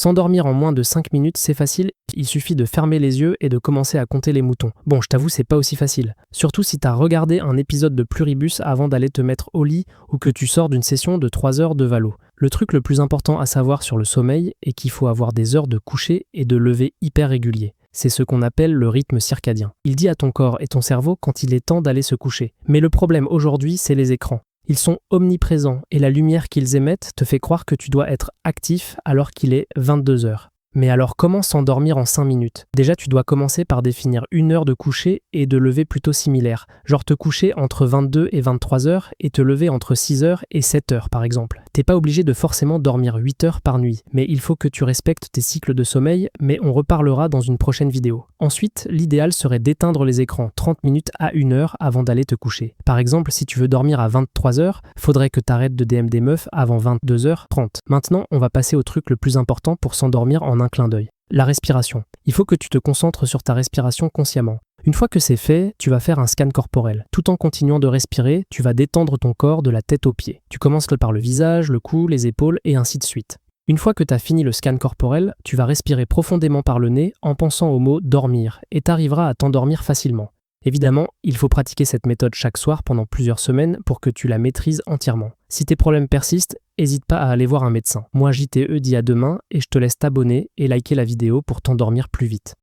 S'endormir en moins de 5 minutes, c'est facile, il suffit de fermer les yeux et de commencer à compter les moutons. Bon, je t'avoue, c'est pas aussi facile. Surtout si t'as regardé un épisode de Pluribus avant d'aller te mettre au lit ou que tu sors d'une session de 3 heures de valo. Le truc le plus important à savoir sur le sommeil est qu'il faut avoir des heures de coucher et de lever hyper réguliers. C'est ce qu'on appelle le rythme circadien. Il dit à ton corps et ton cerveau quand il est temps d'aller se coucher. Mais le problème aujourd'hui, c'est les écrans. Ils sont omniprésents et la lumière qu'ils émettent te fait croire que tu dois être actif alors qu'il est 22 heures. Mais alors comment s'endormir en 5 minutes? Déjà, tu dois commencer par définir une heure de coucher et de lever plutôt similaire. Genre te coucher entre 22 et 23 heures et te lever entre 6 heures et 7 heures par exemple. T'es pas obligé de forcément dormir 8 heures par nuit, mais il faut que tu respectes tes cycles de sommeil, mais on reparlera dans une prochaine vidéo. Ensuite, l'idéal serait d'éteindre les écrans 30 minutes à 1 heure avant d'aller te coucher. Par exemple, si tu veux dormir à 23 heures, faudrait que t'arrêtes de DM des meufs avant 22h30. Maintenant, on va passer au truc le plus important pour s'endormir en un clin d'œil. La respiration. Il faut que tu te concentres sur ta respiration consciemment. Une fois que c'est fait, tu vas faire un scan corporel. Tout en continuant de respirer, tu vas détendre ton corps de la tête aux pieds. Tu commences par le visage, le cou, les épaules et ainsi de suite. Une fois que tu as fini le scan corporel, tu vas respirer profondément par le nez en pensant au mot « dormir » et tu arriveras à t'endormir facilement. Évidemment, il faut pratiquer cette méthode chaque soir pendant plusieurs semaines pour que tu la maîtrises entièrement. Si tes problèmes persistent, n'hésite pas à aller voir un médecin. Moi, JTE dit à demain et je te laisse t'abonner et liker la vidéo pour t'endormir plus vite.